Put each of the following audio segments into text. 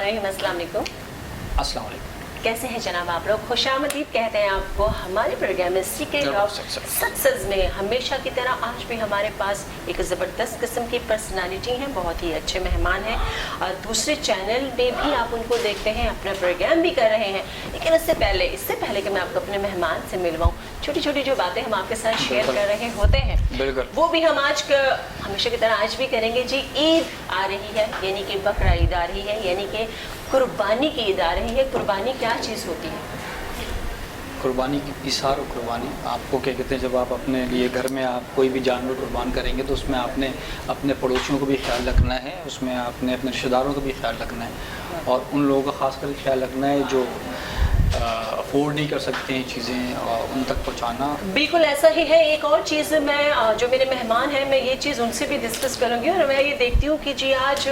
अस्सलाम वालेकुम। अस्सलाम वालेकुम। कैसे हैं जनाब आप लोग? खुशामदीद कहते हैं आपको हमारे प्रोग्राम में सीक्रेट ऑफ सक्सेस में। हमेशा की तरह आज भी हमारे पास एक ज़बरदस्त किस्म की पर्सनालिटी हैं, बहुत ही अच्छे मेहमान हैं और दूसरे चैनल में भी आप उनको देखते हैं, अपना प्रोग्राम भी कर रहे हैं। लेकिन इससे पहले कि मैं आपको अपने मेहमान से मिलवाऊँ, छोटी छोटी जो बातें हम आपके साथ शेयर कर रहे होते हैं वो भी हम आज हमेशा की तरह आज भी करेंगे जी। ईद आ रही है, यानी कि बकरा ईद आ रही है, यानी कि कुर्बानी की ईद आ रही है। कुर्बानी क्या चीज़ होती है? कुर्बानी की इशार और कुर्बानी आपको क्या कहते हैं, जब आप अपने लिए घर में आप कोई भी जानवर कुर्बान करेंगे तो उसमें आपने अपने पड़ोसियों को भी ख्याल रखना है, उसमें आपने अपने रिश्तेदारों का भी ख्याल रखना है और उन लोगों का खास करके ख्याल रखना है जो अफोर्ड नहीं कर सकते हैं चीज़ें और उन तक पहुँचाना। बिल्कुल ऐसा ही है। एक और चीज़ मैं जो मेरे मेहमान हैं मैं ये चीज़ उनसे भी डिस्कस करूँगी और मैं ये देखती हूँ कि जी आज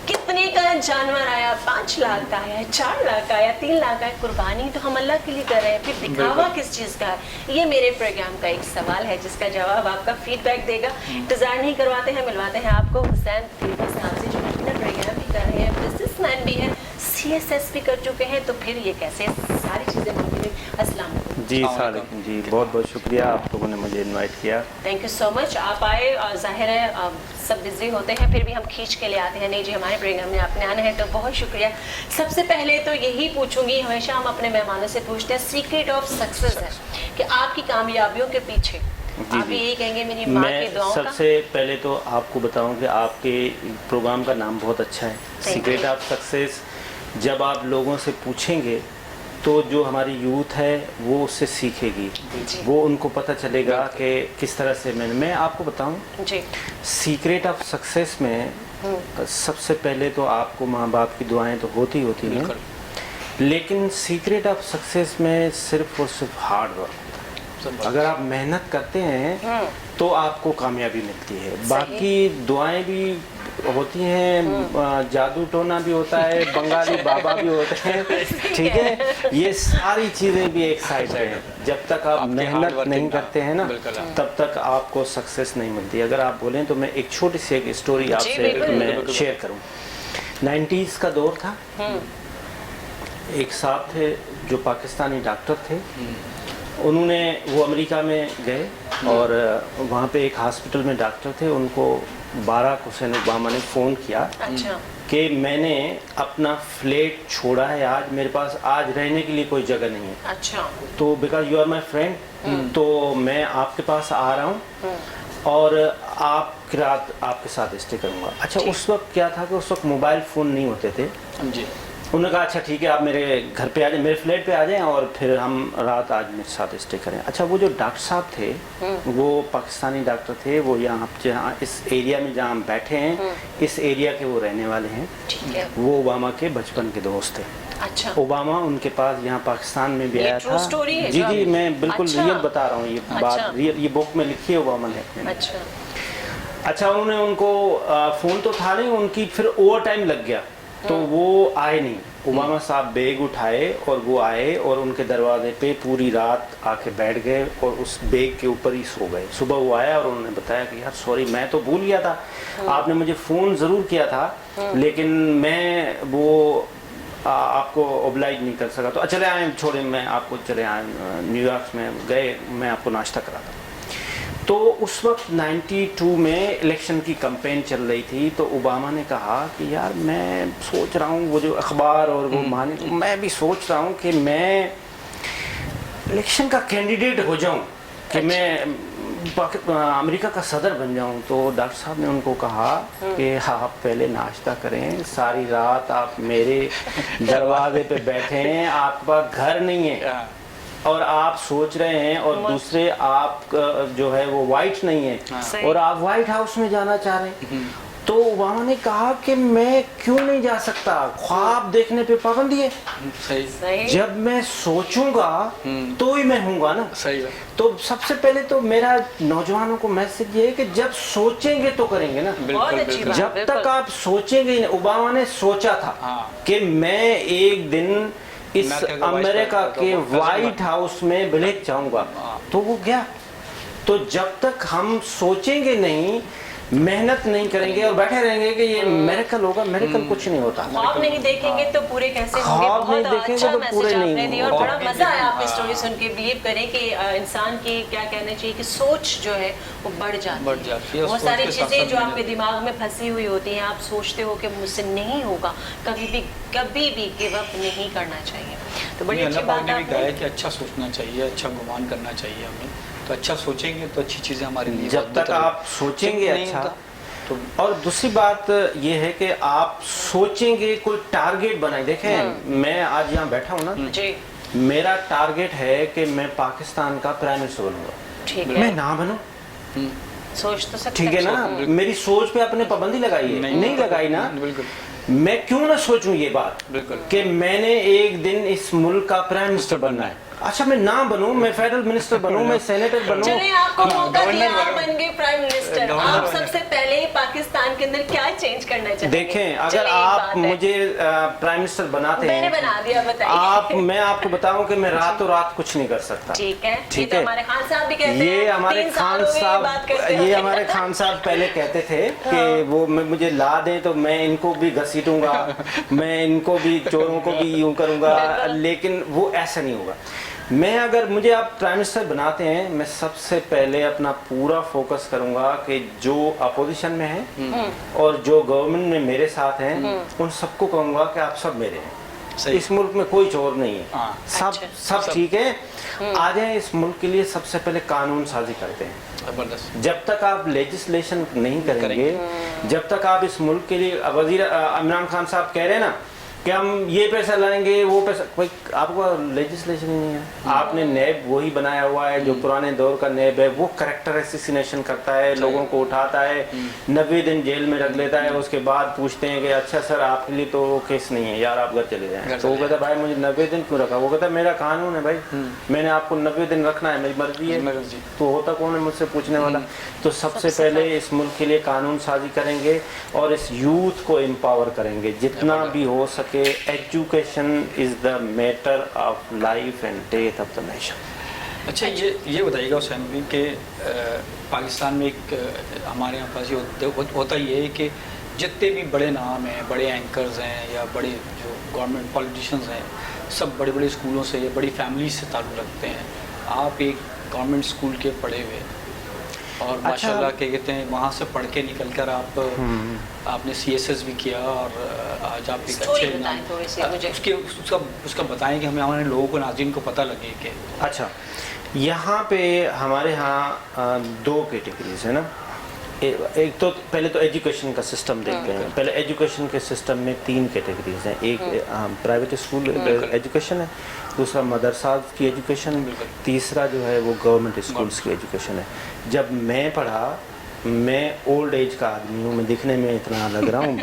कितने का जानवर आया, 5 लाख का आया, 4 लाख का आया, 3 लाख का है। कुर्बानी तो हम अल्लाह के लिए कर रहे हैं, फिर दिखावा किस चीज़ का है? ये मेरे प्रोग्राम का एक सवाल है जिसका जवाब आपका फीडबैक देगा। इंतज़ार नहीं करवाते हैं, मिलवाते हैं आपको हुसैन फिल्मी साहब से, जो अपना प्रोग्राम भी कर रहे हैं, बिजनेसमैन भी है, CSS भी कर चुके हैं। तो फिर ये कैसे सारी चीज़ें मुमकिन हुई? अस्सलाम वालेकुम। जी सलाम जी, बहुत बहुत शुक्रिया आप लोगों ने मुझे इनवाइट किया। Thank you so much. आप आए और जाहिर है सब बिजी होते हैं, फिर भी हम खींच के ले आते हैं। नहीं जी, हमारे प्रोग्राम में आपने आना है तो बहुत शुक्रिया। सबसे पहले तो यही पूछूंगी, हमेशा हम अपने मेहमानों से पूछते हैं सीक्रेट ऑफ सक्सेस है कि आपकी कामयाबियों के पीछे आप यही कहेंगे मेरी माँ की दुआओं का? सबसे पहले तो आपको बताऊं कि आपके प्रोग्राम का नाम बहुत अच्छा है, सीक्रेट ऑफ सक्सेस। जब आप लोगों से पूछेंगे तो जो हमारी यूथ है वो उससे सीखेगी, वो उनको पता चलेगा कि किस तरह से मैं आपको बताऊं जी। सीक्रेट ऑफ सक्सेस में सबसे पहले तो आपको माँ बाप की दुआएं तो होती हैं, लेकिन सीक्रेट ऑफ सक्सेस में सिर्फ और सिर्फ हार्ड वर्क। अगर आप मेहनत करते हैं तो आपको कामयाबी मिलती है। बाकी दुआएं भी होती हैं, जादू टोना भी होता है, बंगाली बाबा भी होते हैं, ठीक है, ये सारी चीज़ें भी एक साइड हैं। जब तक आप मेहनत नहीं करते हैं ना तब तक आपको सक्सेस नहीं मिलती। अगर आप बोलें तो मैं एक छोटी सी एक स्टोरी आपसे मैं शेयर करूं। 90s का दौर था, एक साहब थे जो पाकिस्तानी डॉक्टर थे, उन्होंने वो अमेरिका में गए और वहाँ पे एक हॉस्पिटल में डॉक्टर थे, उनको बाराक हुसैन ओबामा ने फ़ोन किया कि मैंने अपना फ्लैट छोड़ा है, आज मेरे पास आज रहने के लिए कोई जगह नहीं है। अच्छा। तो because you are my friend, तो मैं आपके पास आ रहा हूँ और आपकी रात आपके साथ स्टे करूँगा। अच्छा, उस वक्त क्या था कि उस वक्त मोबाइल फ़ोन नहीं होते थे जी। उन्होंने कहा अच्छा ठीक है, आप मेरे घर पे आ जाए, मेरे फ्लैट पे आ जाएं और फिर हम रात आज मेरे साथ स्टे करें। अच्छा, वो जो डॉक्टर साहब थे वो पाकिस्तानी डॉक्टर थे, वो यहाँ जहाँ इस एरिया में जहाँ हम बैठे हैं इस एरिया के वो रहने वाले हैं। ठीक है। वो ओबामा के बचपन के दोस्त थे। अच्छा। ओबामा उनके पास यहाँ पाकिस्तान में भी आया था। जी जी, मैं बिल्कुल रियल बता रहा हूँ, ये बात रियल, ये बुक में लिखी है ओबामा ने। अच्छा, उन्होंने उनको फ़ोन तो था नहीं, उनकी फिर ओवर टाइम लग गया तो वो आए नहीं। ओबामा साहब बैग उठाए और वो आए और उनके दरवाजे पे पूरी रात आके बैठ गए और उस बैग के ऊपर ही सो गए। सुबह वो आया और उन्होंने बताया कि यार सॉरी, मैं तो भूल गया था, आपने मुझे फ़ोन ज़रूर किया था लेकिन मैं वो आपको ओब्लाइज नहीं कर सका। तो चले आए, छोड़े, मैं आपको चले आए, न्यूयॉर्क में गए, मैं आपको नाश्ता कराता। तो उस वक्त 92 में इलेक्शन की कैंपेन चल रही थी, तो ओबामा ने कहा कि यार मैं सोच रहा हूँ वो जो अखबार और वो माने, तो मैं भी सोच रहा हूँ कि मैं इलेक्शन का कैंडिडेट हो जाऊँ, कि मैं अमेरिका का सदर बन जाऊँ। तो डॉक्टर साहब ने उनको कहा कि आप पहले नाश्ता करें, सारी रात आप मेरे दरवाजे पे बैठे हैं, आपके पास घर नहीं है और आप सोच रहे हैं और दूसरे आप जो है वो वाइट नहीं है और आप वाइट हाउस में जाना चाह रहे हैं। तो ओबामा ने कहा कि मैं क्यों नहीं जा सकता, ख्वाब देखने पे पाबंदी है। सही। जब मैं सोचूंगा तो ही मैं हूँगा ना। सही है। तो सबसे पहले तो मेरा नौजवानों को मैसेज ये है कि जब सोचेंगे तो करेंगे ना। बिल्कुल। जब तक आप सोचेंगे, ओबामा ने सोचा था कि मैं एक दिन इस अमेरिका के व्हाइट हाउस में ब्लैक जाऊंगा, तो वो गया। तो जब तक हम सोचेंगे नहीं मेहनत नहीं करेंगे और बैठे रहेंगे कि ये मेरेकल होगा, मेरेकल कुछ नहीं होता। ख्वाब नहीं देखेंगे तो पूरे कैसे होंगे। ख्वाब नहीं बहुत देखेंगे अच्छा तो मैसेज पूरे नहीं आपने दिया और होंगे। बड़ा मजा आया आपकी स्टोरी सुन के। बिलीव करें कि इंसान की क्या कहना चाहिए कि सोच जो है वो बढ़ जाती है। बहुत सोच सारी के साथ चीजें साथ जो मेहनत। आपके दिमाग में फंसी हुई होती हैं, आप सोचते हो कि मुझसे नहीं होगा, कभी भी गिव अप नहीं करना चाहिए। तो बड़ी अच्छी अल्लाह पाक बात ने भी कहा है आपने। कि अच्छा सोचना चाहिए, अच्छा गुमान करना चाहिए हमें। तो अच्छा सोचेंगे तो अच्छी चीज़ें हमारे लिए जब तक आप सोचेंगे अच्छा। तो और दूसरी बात ये है कि आप सोचेंगे, कोई टारगेट बनाए। देखें, मैं आज यहाँ बैठा हूँ ना, जी मेरा टारगेट है कि मैं पाकिस्तान का प्राइम मिनिस्टर बनूंगा। ठीक मैं है, ना बनूं, सोच तो सकते ठीक है हैं। ना। मेरी सोच पे आपने पाबंदी लगाई है, नहीं लगाई ना। बिल्कुल मैं क्यों ना सोचूं ये बात बिल्कुल। कि मैंने एक दिन इस मुल्क का प्राइम मिनिस्टर बनना है। अच्छा, मैं ना बनूं, मैं फेडरल मिनिस्टर बनूं, मैं सेनेटर बनूं। चलिए आपको मौका दिया, गवर्नर आप बन गए प्राइम मिनिस्टर। गवर्नर आप बने। सबसे पहले ही पाकिस्तान के अंदर क्या चेंज करना चाहेंगे? देखें, अगर चलिए, एक आप बात है। मुझे प्राइम मिनिस्टर बनाते मैंने हैं, बना दिया, बताइए। मैं आपको बताऊं कि मैं रातों रात कुछ नहीं कर सकता। ठीक है, ठीक ये तो है। हमारे खान साहब भी कहते हैं। ये हमारे 3 खान साल हो गए ये बात करते साहब, हुए। ये हमारे खान साहब पहले कहते थे कि वो मुझे ला दें तो मैं इनको भी घसीटूंगा, मैं इनको भी, चोरों को भी यूं करूंगा, बिल्कुल। लेकिन वो ऐसा नहीं होगा। मैं, अगर मुझे आप प्राइम मिनिस्टर बनाते हैं, मैं सबसे पहले अपना पूरा फोकस करूंगा कि जो अपोजिशन में है और जो गवर्नमेंट में मेरे साथ हैं, उन सबको कहूंगा कि आप सब मेरे हैं। सही। इस मुल्क में कोई चोर नहीं है, हाँ। सब अच्छा। सब ठीक है। आ जाए, इस मुल्क के लिए सबसे पहले कानून साजी करते हैं। जबरदस्त। जब तक आप लेजिस्लेशन नहीं करेंगे, जब तक आप इस मुल्क के लिए, वजीर इमरान खान साहब कह रहे हैं ना कि हम ये पैसा लाएंगे, वो पैसा, कोई आपको लेजिस्लेशन ही नहीं है। आपने नैब वही बनाया हुआ है जो पुराने दौर का नैब है। वो कैरेक्टर एसिसिनेशन करता है, लोगों को उठाता है, 90 दिन जेल में रख लेता है। उसके बाद पूछते हैं कि अच्छा सर आपके लिए तो केस नहीं है यार, आप घर चले जाएं। तो वो कहता है भाई मुझे 90 दिन क्यों रखा? वो कहता है मेरा कानून है भाई, मैंने आपको 90 दिन रखना है, मेरी मर्जी है। मर्जी। तो होता कौन है मुझसे पूछने वाला? तो सबसे पहले इस मुल्क के लिए कानून साजी करेंगे और इस यूथ को एम्पावर करेंगे जितना भी हो सके। Education is the matter of life and death of the nation. अच्छा, ये बताइएगा हुसैन भाई कि पाकिस्तान में एक हमारे यहाँ पास ये होता ये है कि जितने भी बड़े नाम हैं, बड़े एंकर्स हैं या बड़े जो गवर्नमेंट पॉलिटिशियंस हैं, सब बड़े बड़े स्कूलों से या बड़ी फैमिली से ताल्लुक़ रखते हैं। आप एक गवर्नमेंट स्कूल के पढ़े हुए और माशाल्लाह क्या कहते हैं, वहाँ से पढ़ के निकल कर आप आपने CSS भी किया और आज आप एक स्टोरी अच्छे बताएं थोड़ी सी मुझे। उसका बताएं कि हमें हमारे लोगों को, नाज़रीन को पता लगे कि अच्छा, यहाँ पे हमारे यहाँ 2 कैटेगरीज है ना। एक तो पहले तो एजुकेशन का सिस्टम देखते हैं। पहले एजुकेशन के सिस्टम में 3 कैटेगरीज हैं। एक प्राइवेट स्कूल एजुकेशन है, दूसरा मदरसा की एजुकेशन, तीसरा जो है वो गवर्नमेंट स्कूल्स की एजुकेशन है। जब मैं पढ़ा, मैं ओल्ड एज का आदमी हूँ, मैं दिखने में इतना लग रहा हूँ,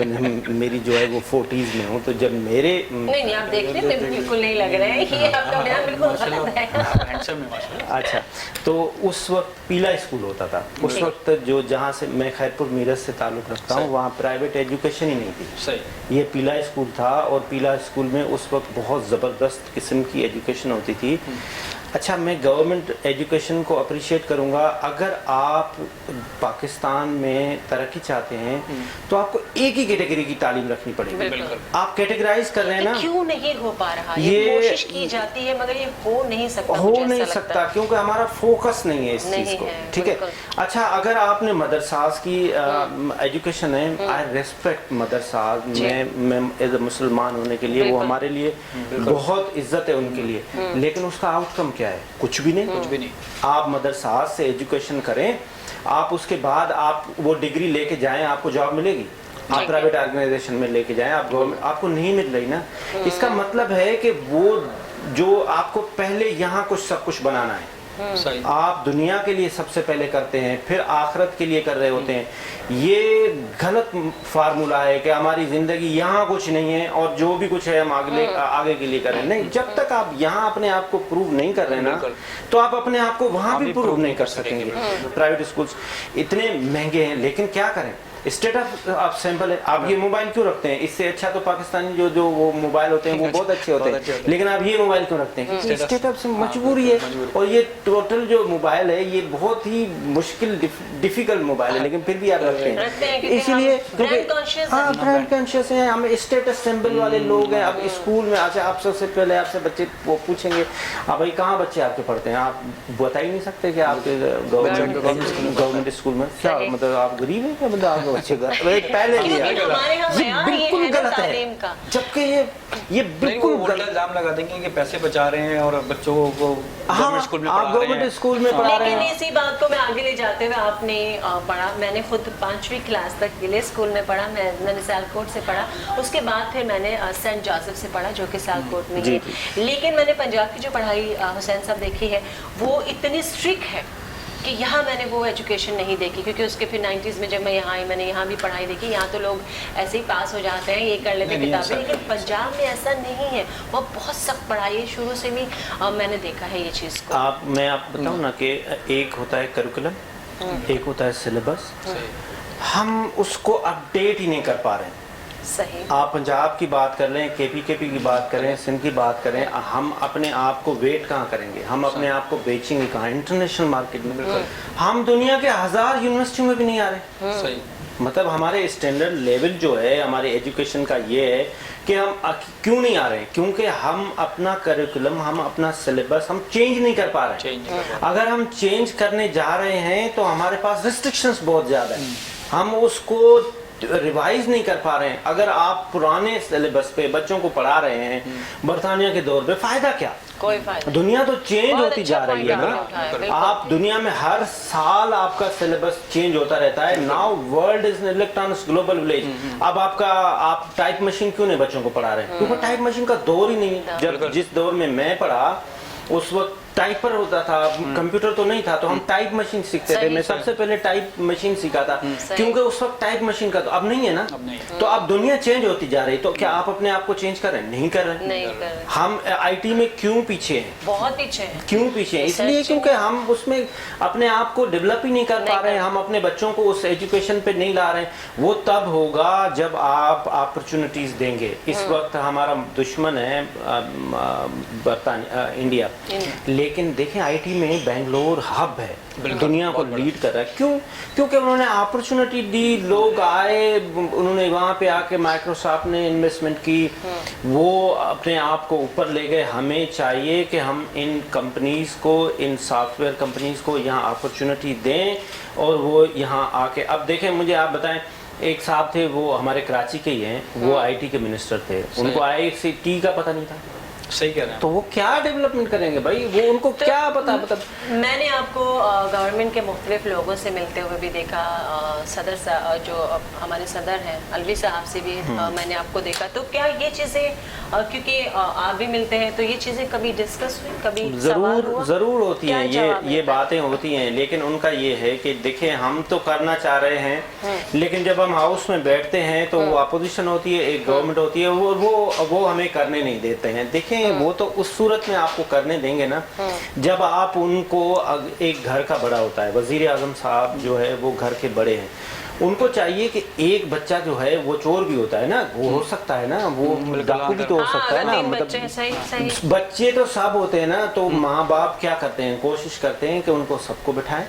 मेरी जो है वो 40s में हूँ। तो जब मेरे नहीं, आप देखने में बिल्कुल नहीं लग रहे हैं, ये आपका बयान बिल्कुल गलत है। अच्छा, तो उस वक्त पीला स्कूल होता था। उस वक्त जो, जहाँ से मैं खैरपुर मीरठ से ताल्लुक़ रखता हूँ, वहाँ प्राइवेट एजुकेशन ही नहीं थी। सही। ये पीला स्कूल था और पीला स्कूल में उस वक्त बहुत ज़बरदस्त किस्म की एजुकेशन होती थी। अच्छा, मैं गवर्नमेंट एजुकेशन को अप्रिशिएट करूंगा। अगर आप पाकिस्तान में तरक्की चाहते हैं तो आपको एक ही कैटेगरी की तालीम रखनी पड़ेगी। आप कैटेगराइज कर रहे हैं ना, क्यों नहीं हो पा रहा? ये कोशिश की जाती है मगर ये हो नहीं सकता, हो नहीं सकता क्योंकि हमारा फोकस नहीं है इस चीज को। ठीक है। अच्छा, अगर आपने मदरसाज की एजुकेशन है, आई रेस्पेक्ट मदरसाज, मैं एज ए मुसलमान होने के लिए वो हमारे लिए बहुत इज्जत है उनके लिए, लेकिन उसका आउटकम क्या है? कुछ भी नहीं। कुछ भी नहीं। आप मदरसा से एजुकेशन करें, आप उसके बाद आप वो डिग्री लेके जाएं, आपको जॉब मिलेगी। आप प्राइवेट ऑर्गेनाइजेशन में लेके जाएं, आप गवर्नमेंट, आपको नहीं मिल रही ना। इसका मतलब है कि वो जो आपको पहले यहाँ कुछ सब कुछ बनाना है, आप दुनिया के लिए सबसे पहले करते हैं, फिर आखिरत के लिए कर रहे होते हैं। ये गलत फार्मूला है कि हमारी जिंदगी यहाँ कुछ नहीं है और जो भी कुछ है हम आगे के लिए कर रहे हैं। नहीं, जब तक आप यहाँ अपने आप को प्रूव नहीं कर रहे ना, तो आप अपने आप को वहाँ भी प्रूव नहीं कर सकेंगे। प्राइवेट स्कूल्स इतने महंगे हैं, लेकिन क्या करें, स्टेटस आप सैंपल है, आप ये मोबाइल क्यों रखते हैं? इससे अच्छा तो पाकिस्तानी जो वो मोबाइल होते हैं वो बहुत अच्छे होते हैं, लेकिन आप ये मोबाइल क्यों रखते हैं? स्टेटस मजबूरी है। और ये टोटल जो मोबाइल है ये बहुत ही मुश्किल डिफिकल्ट मोबाइल है, लेकिन फिर भी आप रखते हैं इसीलिए क्योंकि हाँ ब्रांड कॉन्शियस हैं, हम स्टेटस सिंबल वाले लोग हैं। अब स्कूल में अच्छा, आप सबसे पहले आपसे बच्चे वो पूछेंगे आप भाई कहाँ बच्चे आपके पढ़ते हैं, आप बता ही नहीं सकते कि आपके गवर्नमेंट स्कूल में क्या, मतलब आप गरीब हैं क्या, मतलब आपके बच्चे पहले ये बिल्कुल गलत है, जबकि ये बिल्कुल इल्जाम लगा देंगे कि पैसे बचा रहे हैं और बच्चों को हाँ, स्कूल में आप गवर्नमेंट स्कूल में पढ़ा रहे हैं। लेकिन इसी बात को मैं आगे ले जाते हुए आपने पढ़ा, मैंने खुद 5वीं क्लास तक गिले स्कूल में पढ़ा, मैंने सियालकोट से पढ़ा, उसके बाद फिर मैंने सेंट जोसेफ से पढ़ा जो कि सियालकोट में है। लेकिन मैंने पंजाब की जो पढ़ाई हुसैन साहब देखी है वो इतनी स्ट्रिक्ट है कि यहाँ मैंने वो एजुकेशन नहीं देखी, क्योंकि उसके फिर 90s में जब मैं यहाँ आई मैंने यहाँ भी पढ़ाई देखी। यहाँ तो लोग ऐसे ही पास हो जाते हैं, ये कर लेते हैं किताबें, लेकिन पंजाब में ऐसा नहीं है, वो बहुत सख्त पढ़ाई है शुरू से भी। मैंने देखा है ये चीज़ को। मैं आपको बताऊँ ना कि एक होता है करिकुलम, एक होता है सिलेबस, हम उसको अपडेट ही नहीं कर पा रहे हैं। सही। आप पंजाब की बात कर लें, केपी की बात करें, सिंध की बात करें, हम अपने आप को वेट कहाँ करेंगे, हम अपने आप को बेचेंगे कहाँ इंटरनेशनल मार्केट में? हम दुनिया के 1000 यूनिवर्सिटियों में भी नहीं आ रहे। सही। मतलब हमारे स्टैंडर्ड लेवल जो है हमारे एजुकेशन का ये है कि हम क्यों नहीं आ रहे हैं, क्योंकि हम अपना करिकुलम, हम अपना सिलेबस हम चेंज नहीं कर पा रहे हैं। अगर हम चेंज करने जा रहे हैं तो हमारे पास रिस्ट्रिक्शंस बहुत ज़्यादा हैं, हम उसको रिवाइज नहीं कर पा रहे हैं। अगर आप पुराने सिलेबस पे बच्चों को पढ़ा रहे हैं बरतानिया के दौर पे, फायदा क्या? कोई फायदा। दुनिया तो चेंज होती जा रही है ना, आप दुनिया में हर साल आपका सिलेबस चेंज होता रहता है। Now world is electronics global village. अब आप टाइप मशीन क्यों नहीं बच्चों को पढ़ा रहे हैं? क्योंकि टाइप मशीन का दौर ही नहीं है। जब जिस दौर में मैं पढ़ा उस वक्त टाइपर होता था, कंप्यूटर तो नहीं था, तो हम टाइप मशीन सीखते थे। मैं सबसे पहले टाइप मशीन सीखा था, क्योंकि उस वक्त टाइप मशीन का तो अब नहीं है ना। तो अब दुनिया चेंज होती जा रही है, तो क्या आप अपने आप को चेंज कर रहे हैं? नहीं कर रहे। हम आईटी में क्यों पीछे हैं? बहुत पीछे हैं। क्यों पीछे हैं? इसलिए क्योंकि हम उसमें अपने आप को डेवलप ही नहीं कर पा रहे हैं, हम अपने बच्चों को उस एजुकेशन पे नहीं ला रहे हैं। वो तब होगा जब आप अपॉर्चुनिटीज देंगे। इस वक्त हमारा दुश्मन है इंडिया, लेकिन देखें आईटी में बेंगलोर हब है, दुनिया को लीड कर रहा है। क्यों? क्योंकि उन्होंने अपॉर्चुनिटी दी, लोग आए, उन्होंने वहाँ पे आके माइक्रोसॉफ्ट ने इन्वेस्टमेंट की, वो अपने आप को ऊपर ले गए। हमें चाहिए कि हम इन कंपनीज को, इन सॉफ्टवेयर कंपनीज को यहाँ अपॉर्चुनिटी दें और वो यहाँ आके, अब देखें मुझे आप बताएं, एक साहब थे वो हमारे कराची के ही हैं, वो आईटी के मिनिस्टर थे, उनको IIT का पता नहीं था। सही कह रहे हैं। तो वो क्या डेवलपमेंट करेंगे भाई, वो उनको तो क्या पता? मतलब मैंने आपको गवर्नमेंट के मुख्तलिफ लोगों से मिलते हुए भी देखा, सदर साहब जो हमारे सदर हैं अलवी साहब से भी मैंने आपको देखा। तो क्या ये चीज़ें, क्योंकि आप भी मिलते हैं, तो ये चीज़ें कभी डिस्कस हुई, कभी जरूर होती हैं, ये बातें होती हैं, लेकिन उनका ये है कि देखिए हम तो करना चाह रहे हैं, लेकिन जब हम हाउस में बैठते हैं तो वो अपोजिशन होती है, एक गवर्नमेंट होती है, वो हमें करने नहीं देते हैं। देखें वो तो उस सूरत में आपको करने देंगे ना जब आप उनको, एक घर का बड़ा होता है, वजीर आजम साहब जो है वो घर के बड़े हैं, उनको चाहिए कि एक बच्चा जो है वो चोर भी होता है ना, वो हो सकता है ना, वो डाकू भी तो हो सकता है ना, मतलब बच्चे तो सब होते हैं ना। तो माँ बाप क्या करते हैं, कोशिश करते हैं कि उनको सबको बिठाएं,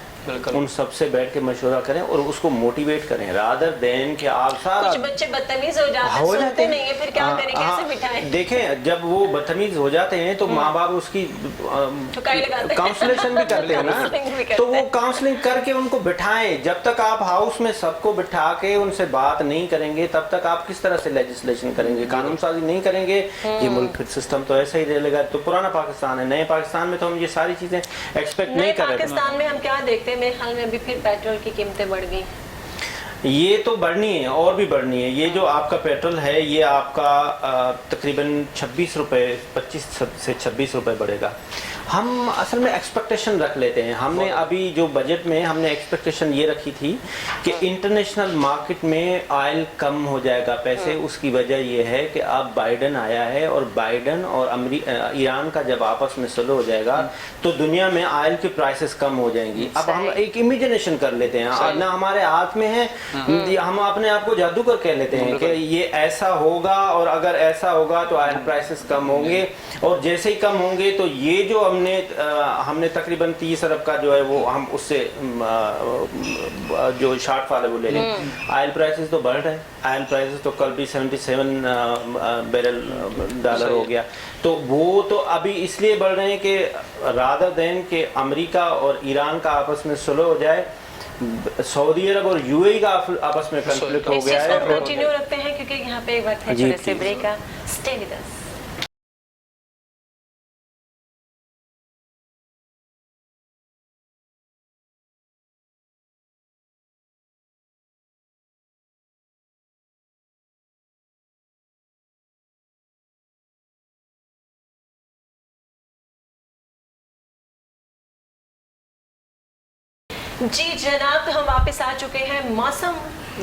उन सबसे बैठ के मशवरा करें और उसको मोटिवेट करें, रादर देन कि आप सारा। कुछ बच्चे बदतमीज हो जाते हैं, नहीं है, फिर क्या करें, कैसे बिठाएं? देखें जब वो बदतमीज हो जाते हैं तो माँ बाप उसकी काउंसलेशन भी करते हैं ना, तो वो काउंसलिंग करके उनको बिठाएं। जब तक आप हाउस में सबको बिठा के उनसे बात नहीं करेंगे तब तक आप किस तरह से लेजिस्लेशन करेंगे, कानून साजी नहीं करेंगे, ये मुल्क फिर सिस्टम तो ऐसा ही रहेगा। तो पुराना पाकिस्तान है, नए पाकिस्तान में तो हम ये सारी चीजें एक्सपेक्ट नहीं कर रहे। पाकिस्तान में हम क्या देखते हैं, मेरे ख्याल में अभी फिर पेट्रोल की कीमतें बढ़ गई। ये तो बढ़नी है और भी बढ़नी है। ये जो आपका पेट्रोल है ये आपका तकरीबन 26 रुपए, 25 से 26 रुपए बढ़ेगा। हम असल में एक्सपेक्टेशन रख लेते हैं। हमने अभी जो बजट में हमने एक्सपेक्टेशन ये रखी थी कि इंटरनेशनल मार्केट में ऑयल कम हो जाएगा पैसे। उसकी वजह ये है कि अब बाइडन आया है और बाइडन और ईरान का जब आपस में सुलह हो जाएगा तो दुनिया में ऑयल की प्राइसेस कम हो जाएंगी। अब हम एक इमेजिनेशन कर लेते हैं ना, हमारे हाथ में है, हम अपने आप को जादूगर कह लेते हैं कि ये ऐसा होगा और अगर ऐसा होगा तो ऑयल प्राइसेस कम होंगे और जैसे ही कम होंगे तो ये जो हमने तकरीबन 30 अरब का जो है वो हम उससे जो शॉर्टफॉल है वो ले लें। ऑयल प्राइसेस तो बढ़ रहे हैं, ऑयल प्राइसेस तो कल भी 77 बैरल डॉलर हो गया। तो वो तो अभी इसलिए बढ़ रहे हैं कि रादर देन कि अमेरिका और ईरान का आपस में सुलह हो जाए, सऊदी अरब और यूएई का आपस में कंफ्लिक्ट हो गया है। कंटिन्यू रखते हैं क्योंकि यहाँ पे एक वक्त है छोटे से ब्रेक का। स्टे विद अस। जी जनाब, तो हम वापस आ चुके हैं। मौसम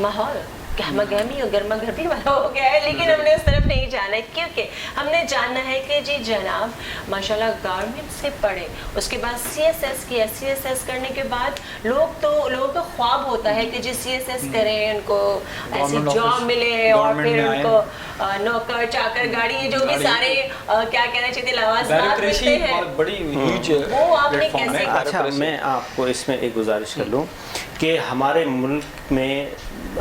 माहौल गहमा गहमी और गर्मा गर्मी वाला हो गया है, लेकिन हमने उस तरफ नहीं जाना है क्योंकि हमने जानना है कि जी जनाब माशाल्लाह गारमेंट से पढ़े, उसके बाद CSS किया, CSS करने के बाद लोगों का ख्वाब होता है कि जी CSS करें, उनको ऐसी जॉब मिले और फिर उनको नौकर चाकर गाड़ी, ये जो भी सारे क्या कहना चाहिए लवाज़मात मिलते हैं, बड़ी वो आपने कैसे? अच्छा, मैं आपको इसमें एक गुजारिश कर लूँ कि हमारे मुल्क में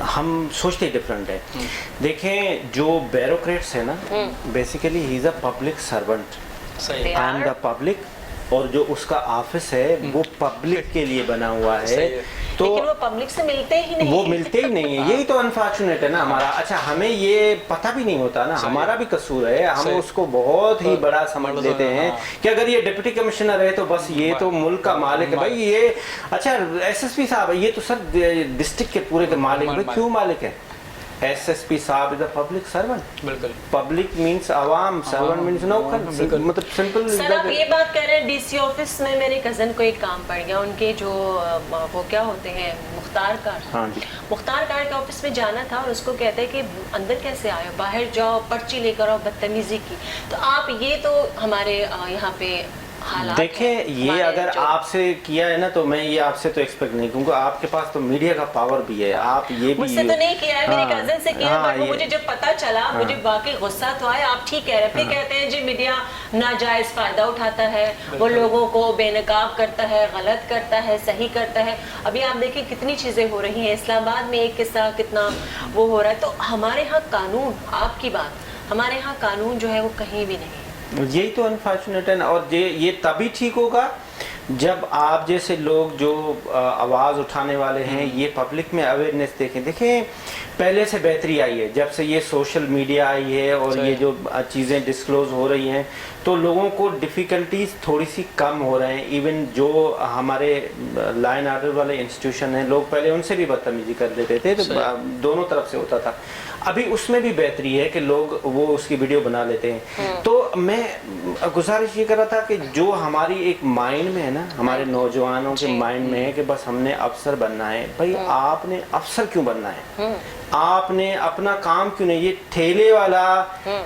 हम सोचते डिफरेंट है। देखें जो ब्यूरोक्रेट्स है ना, basically he is a public servant and the public, और जो उसका ऑफिस है वो पब्लिक के लिए बना हुआ है। तो लेकिन वो पब्लिक से मिलते ही नहीं, वो मिलते ही नहीं है, यही तो अनफॉर्चुनेट है ना हमारा। अच्छा, हमें ये पता भी नहीं होता ना, हमारा भी कसूर है, हम उसको बहुत ही बड़ा समझ लेते हैं कि अगर ये डिप्टी कमिश्नर है तो बस ये तो मुल्क का मालिक है भाई। ये अच्छा SSP साहब है, ये तो सर डिस्ट्रिक्ट के पूरे के मालिक, भाई क्यों मालिक है? SSP साहब इज अ पब्लिक सर्वेंट। बिल्कुल, पब्लिक मींस आवाम, सर्वेंट मींस नौकर, मतलब सिंपल। सर आप ये बात कह रहे हैं DC ऑफिस में मेरे कजन को एक काम पड़ गया, उनके जो वो क्या होते हैं मुख्तार कार, हाँ जी, मुख्तार कार के ऑफिस में जाना था और उसको कहते हैं कि अंदर कैसे आए, बाहर जाओ, पर्ची लेकर आओ, बदतमीजी की। तो आप ये तो हमारे यहाँ पे देखें, ये अगर आपसे किया है ना तो मैं ये आपसे तो एक्सपेक्ट नहीं, क्योंकि आपके पास तो मीडिया का पावर भी है, आप ये भी मुझसे तो नहीं किया है, मेरे कजन से किया है, बट मुझे जब पता चला मुझे वाकई गुस्सा तो आया। आप ठीक कह रहे हैं, फिर कहते हैं जी मीडिया नाजायज फायदा उठाता है, वो लोगों को बेनकाब करता है, गलत करता है, सही करता है। अभी आप देखिए कितनी चीजें हो रही हैं, इस्लामाबाद में एक किस्सा कितना वो हो रहा है। तो हमारे यहाँ कानून, आपकी बात, हमारे यहाँ कानून जो है वो कहीं भी नहीं है। यही तो अनफॉर्चुनेट है ना। और ये तभी ठीक होगा जब आप जैसे लोग जो आवाज़ उठाने वाले हैं ये पब्लिक में अवेयरनेस देखें। पहले से बेहतरी आई है जब से ये सोशल मीडिया आई है और ये जो चीज़ें डिस्क्लोज हो रही हैं, तो लोगों को डिफ़िकल्टीज थोड़ी सी कम हो रहे हैं। इवन जो हमारे लाइन आर्डर वाले इंस्टीट्यूशन हैं, लोग पहले उनसे भी बदतमीजी कर देते थे, तो दोनों तरफ से होता था। अभी उसमें भी बेहतरी है कि लोग वो उसकी वीडियो बना लेते हैं। तो मैं गुजारिश ये कर रहा था कि जो हमारी एक माइंड में है ना, हमारे नौजवानों के माइंड में है कि बस हमने अफसर बनना है। भाई आपने अफसर क्यों बनना है? आपने अपना काम क्यों नहीं, ये ठेले वाला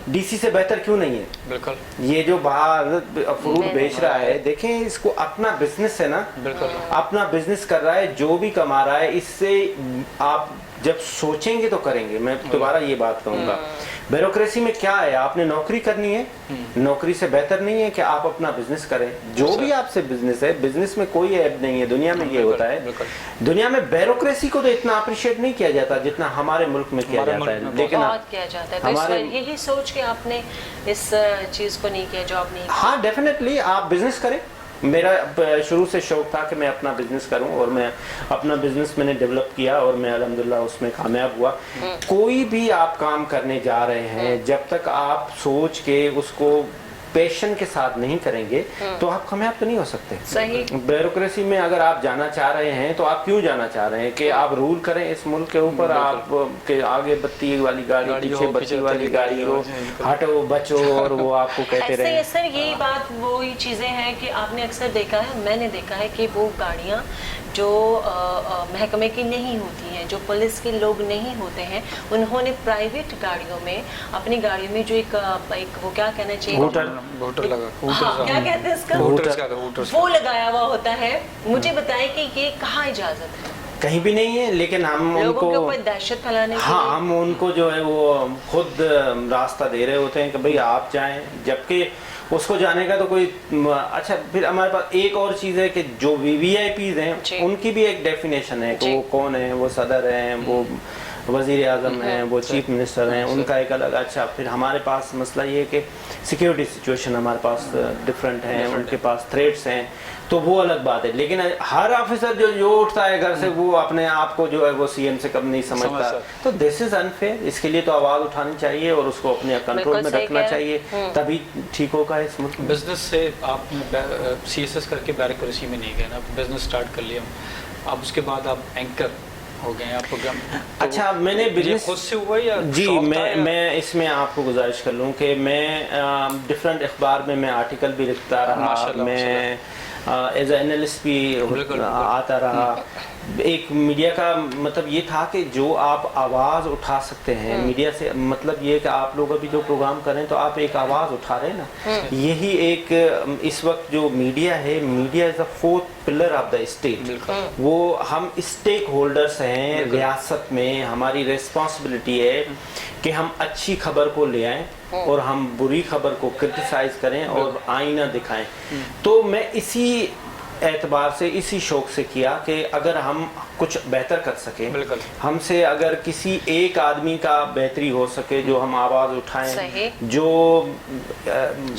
DC से बेहतर क्यों नहीं है? बिल्कुल, ये जो बाहर फ्रूट बेच रहा है, देखें इसको अपना बिजनेस है ना, बिल्कुल अपना बिजनेस कर रहा है, जो भी कमा रहा है इससे आप जब सोचेंगे तो करेंगे। मैं दोबारा ये बात कहूँगा, ब्यूरोक्रेसी में क्या है, आपने नौकरी करनी है, नौकरी से बेहतर नहीं है कि आप अपना बिजनेस करें। जो भी आपसे बिजनेस है, बिजनेस में कोई ऐब नहीं है, दुनिया में ये होता है। दुनिया में ब्यूरोक्रेसी को तो इतना अप्रिशिएट नहीं किया जाता जितना हमारे मुल्क में किया जाता है, लेकिन बहुत किया जाता है। तो हमारे यही सोच के आपने इस चीज को नहीं किया, जॉब नहीं किया। हाँ डेफिनेटली आप बिजनेस करें। मेरा शुरू से शौक था कि मैं अपना बिजनेस करूं और मैं अपना बिजनेस मैंने डेवलप किया और मैं अल्हम्दुलिल्लाह उसमें कामयाब हुआ। कोई भी आप काम करने जा रहे हैं, जब तक आप सोच के उसको पैशन के साथ नहीं करेंगे तो आप कामयाब तो नहीं हो सकते। सही। ब्यूरोक्रेसी में अगर आप जाना चाह रहे हैं तो आप क्यों जाना चाह रहे हैं कि आप रूल करें इस मुल्क के ऊपर, आप के आगे बत्ती वाली गाड़ी, पीछे बत्ती वाली गाड़ी हो, हटो बचो, और वो आपको कहते रहे। ऐसे सर यही बात वही चीज़ें हैं कि आपने अक्सर देखा है, मैंने देखा है कि वो गाड़ियाँ जो महकमे की नहीं होती हैं, जो पुलिस के लोग नहीं होते हैं, उन्होंने प्राइवेट गाड़ियों में, अपनी गाड़ियों में जो एक वो क्या कहना चाहिए, वोटर लगा, हाँ, क्या कहते हैं इसका, वो लगाया हुआ होता है। मुझे बताएं कि ये कहाँ इजाज़त है? कहीं भी नहीं है, लेकिन हम लोगों उनको के ऊपर दहशत फैलाने के हाँ, लिए। हम उनको जो है वो खुद रास्ता दे रहे होते हैं कि भाई आप जाएं, जबकि उसको जाने का तो कोई अच्छा। फिर हमारे पास एक और चीज़ है कि जो VVIPs हैं उनकी भी एक डेफिनेशन है कि वो कौन है, वो सदर हैं, वो वज़ीर आज़म हैं, वो चीफ मिनिस्टर हैं, उनका एक अलग। अच्छा, फिर हमारे पास मसला ये है कि सिक्योरिटी सिचुएशन हमारे पास डिफरेंट है, उनके पास थ्रेट्स हैं, तो वो अलग बात है। लेकिन हर ऑफिसर जो उठता है घर से वो अपने आप को जो है वो CM से कम नहीं समझता, तो दिस इज अनफेयर। इसके लिए तो आवाज़ उठानी चाहिए और उसको अपने कंट्रोल में रखना चाहिए, तभी ठीक होगा इस मुल्क में। बिजनेस से आपने CSS करके ब्यूरोक्रेसी में नहीं गए ना, बिजनेस स्टार्ट कर लिया, अब उसके बाद आप एंकर हो गए आप प्रोग्राम। तो अच्छा, मैंने बिजनेस खुद से हुआ या जी, मैं इसमें आपको गुजारिश कर लूँ कि मैं डिफरेंट अखबार में मैं आर्टिकल भी लिखता रहा, मैं एज ए एनालिस्ट भी आता रहा। एक मीडिया का मतलब ये था कि जो आप आवाज़ उठा सकते हैं मीडिया से, मतलब ये कि आप लोग अभी जो प्रोग्राम करें तो आप एक आवाज़ उठा रहे हैं ना, यही एक इस वक्त जो मीडिया है, media is the fourth pillar of the state. वो हम स्टेक होल्डर्स हैं रियासत में, हमारी रिस्पॉन्सिबिलिटी है कि हम अच्छी खबर को ले आएँ और हम बुरी खबर को क्रिटिसाइज करें और आईना दिखाएं। तो मैं इसी एतबार से, इसी शौक से किया कि अगर हम कुछ बेहतर कर सकें, हमसे अगर किसी एक आदमी का बेहतरी हो सके, जो हम आवाज़ उठाएं, जो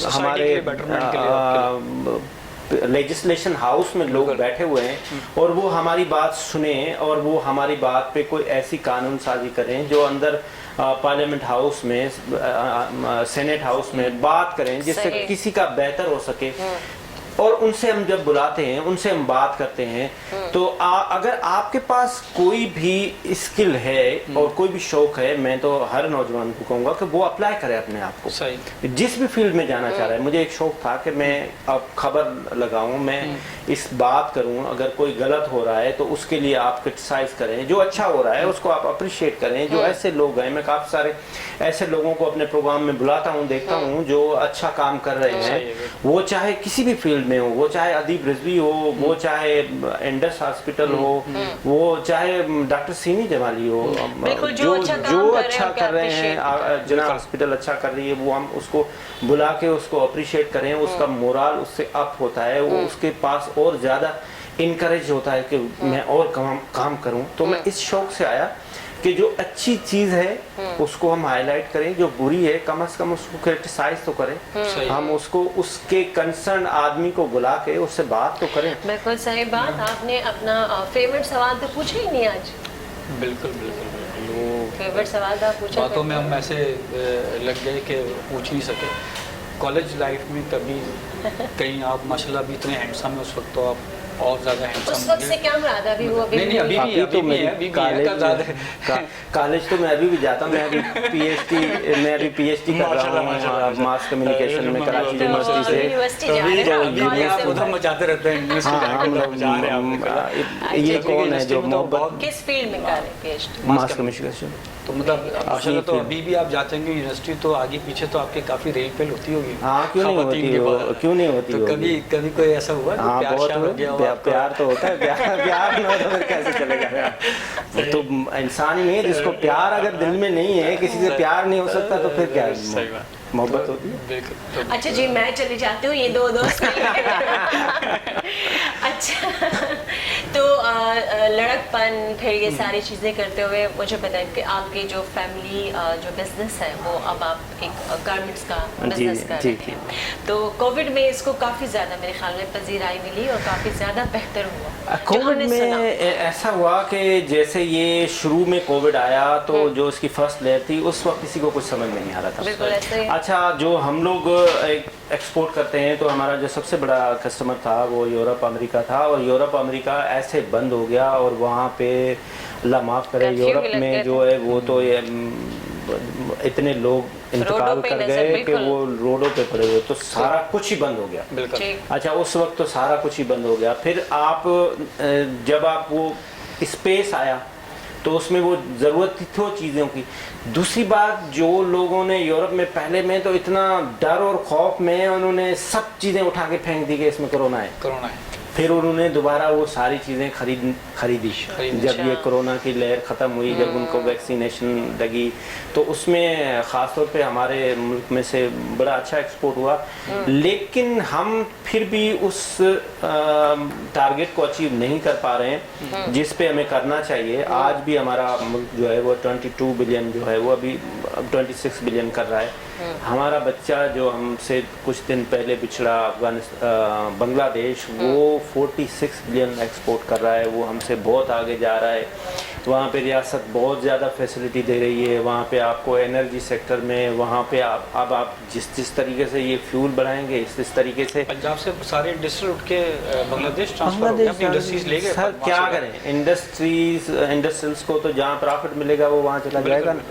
हमारे लेजिस्लेशन हाउस में लोग बैठे हुए हैं और वो हमारी बात सुने और वो हमारी बात पे कोई ऐसी कानून साजी करें जो अंदर पार्लियामेंट हाउस में, सेनेट हाउस में बात करें जिससे किसी का बेहतर हो सके। और उनसे हम जब बुलाते हैं, उनसे हम बात करते हैं, तो अगर आपके पास कोई भी स्किल है और कोई भी शौक है, मैं तो हर नौजवान को कहूँगा कि वो अप्लाई करे अपने आप को, जिस भी फील्ड में जाना चाह रहा है। मुझे एक शौक था कि मैं अब खबर लगाऊं, मैं इस बात करूं, अगर कोई गलत हो रहा है तो उसके लिए आप क्रिटिसाइज करें, जो अच्छा हो रहा है उसको आप अप्रिशिएट करें। जो ऐसे लोग हैं, मैं काफ़ी सारे ऐसे लोगों को अपने प्रोग्राम में बुलाता हूँ, देखता हूँ जो अच्छा काम कर रहे हैं, वो चाहे किसी भी फील्ड में हो, वो चाहे अदीब रिजवी हो, वो चाहे इंडस हॉस्पिटल हो, वो चाहे डॉक्टर सीनी जमाली हो, जो अच्छा कर रहे हैं, जना हॉस्पिटल अच्छा कर रही है, वो हम उसको बुला के उसको अप्रिशिएट करें, उसका मोरल उससे अप होता है, वो उसके पास और ज़्यादा इनकरेज होता है कि मैं और काम करूं। तो मैं इस शौक से आया कि जो अच्छी चीज है उसको हम हाईलाइट करें, जो बुरी है कम से कम उसको क्रिटिसाइज तो करें, हम उसको उसके कंसर्न आदमी को बुला के उससे बात तो करें। बिल्कुल सही बात। आपने अपना फेवरेट सवाल तो पूछा ही नहीं आज। बिल्कुल बिल्कुल बिल्कुल, वो फेवरेट सवाल आप पूछा, बातों में हम ऐसे लग गए कि पूछ नहीं सके। कॉलेज लाइफ में कभी कहीं आप माशाल्लाह भी इतने हैंडसम हैं, उस वक्त तो आप और ज्यादा हैंडसम उस वक्त से क्या मुराद है? अभी वो नहीं अभी तो मेरी कॉलेज तो मैं अभी भी जाता हूँ, मैं अभी PhD कर रहा हूँ मास कम्युनिकेशन में कराची यूनिवर्सिटी से। आप उधर मचाते रहते हैं, ये कौन है जो मोहब्बत, किस फील्ड में कर रहे हैं PhD? Mass communication. तो मतलब माशाल्लाह, तो अभी भी आप जाते हैं यूनिवर्सिटी तो आगे पीछे तो आपके काफी रेल पेल होती होगी। हाँ, क्यों नहीं होती तो कभी कोई ऐसा हुआ? हाँ, बहुत प्यार तो होता है, प्यार नहीं होता फिर कैसे चलेगा? तो इंसान ही नहीं है जिसको प्यार अगर दिल में नहीं है, किसी से प्यार नहीं हो सकता, तो फिर क्या मोहब्बत होती है? अच्छा जी, मैं चली जाती हूँ, ये दो दोस्त अच्छा, तो लड़कपन फिर ये सारी चीज़ें करते हुए मुझे बताएं कि आपकी जो फैमिली जो बिजनेस है वो अब आप एक गारमेंट्स का बिजनेस कर रहे हैं, तो कोविड में इसको काफ़ी ज़्यादा मेरे ख्याल में पजीराई मिली और काफ़ी ज़्यादा बेहतर हुआ। कोविड में ऐसा हुआ कि जैसे ये शुरू में कोविड आया तो जो इसकी फर्स्ट लहर थी उस वक्त किसी को कुछ समझ नहीं आ रहा था। बिल्कुल ऐसे ही। अच्छा, जो हम लोग एक्सपोर्ट करते हैं तो हमारा जो सबसे बड़ा कस्टमर था वो यूरोप अमेरिका था, और यूरोप अमेरिका ऐसे बंद हो गया और वहाँ पे अल्लाह माफ़ करे यूरोप में जो है वो तो ये इतने लोग इंतकाल कर गए कि वो रोडों पे पड़े हुए, तो सारा कुछ ही बंद हो गया। बिल्कुल। अच्छा, उस वक्त तो सारा कुछ ही बंद हो गया। फिर आप जब आप वो स्पेस आया तो उसमें वो ज़रूरत थी तो चीज़ों की। दूसरी बात, जो लोगों ने यूरोप में पहले में तो इतना डर और खौफ में उन्होंने सब चीज़ें उठा के फेंक दी कि इसमें कोरोना है। फिर उन्होंने दोबारा वो सारी चीज़ें खरीदी जब ये कोरोना की लहर ख़त्म हुई, जब उनको वैक्सीनेशन लगी, तो उसमें ख़ास तौर पे हमारे मुल्क में से बड़ा अच्छा एक्सपोर्ट हुआ। लेकिन हम फिर भी उस टारगेट को अचीव नहीं कर पा रहे हैं जिस पे हमें करना चाहिए। आज भी हमारा मुल्क जो है वो 22 बिलियन जो है वो अभी 26 बिलियन कर रहा है। हमारा बच्चा जो हमसे कुछ दिन पहले पिछड़ा बांग्लादेश, वो 46 बिलियन एक्सपोर्ट कर रहा है, वो हमसे बहुत आगे जा रहा है। वहाँ पे रियासत बहुत ज़्यादा फैसिलिटी दे रही है। वहाँ पे आपको एनर्जी सेक्टर में वहाँ पे आप जिस तरीके से ये फ्यूल बढ़ाएंगे इस तरीके से पंजाब से सारे इंडस्ट्री उठ के बांग्लादेश ट्रांसफर हो गए, अपनी इंडस्ट्रीज ले गए। सर क्या करें, इंडस्ट्रीज को तो जहाँ प्रॉफिट मिलेगा वो वहाँ चला जाएगा ना।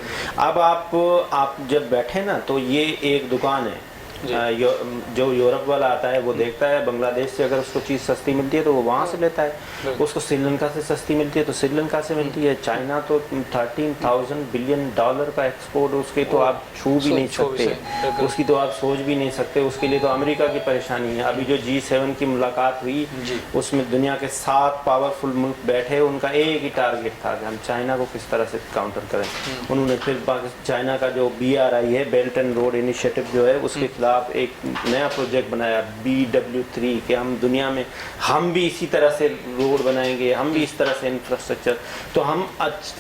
अब आप जब बैठे ना तो ये एक दुकान है, जो यूरोप वाला आता है वो देखता है बांग्लादेश से अगर उसको चीज़ सस्ती मिलती है तो वो वहाँ से लेता है, उसको श्रीलंका से सस्ती मिलती है तो श्रीलंका से मिलती है। चाइना तो 13,000 बिलियन डॉलर का एक्सपोर्ट, उसके तो आप छू भी नहीं सकते, उसकी तो आप सोच भी नहीं सकते। उसके लिए तो अमेरिका की परेशानी है। अभी जो G7 की मुलाकात हुई उसमें दुनिया के 7 पावरफुल मुल्क बैठे, उनका एक ही टारगेट था कि हम चाइना को किस तरह से काउंटर करें। उन्होंने फिर चाइना का जो BRI है, बेल्ट एंड रोड इनिशिएटिव जो है, उसके खिलाफ एक नया प्रोजेक्ट बनाया BW3 कि हम दुनिया में हम भी इसी तरह से रोड बनाएंगे, हम भी इस तरह से इंफ्रास्ट्रक्चर। तो हम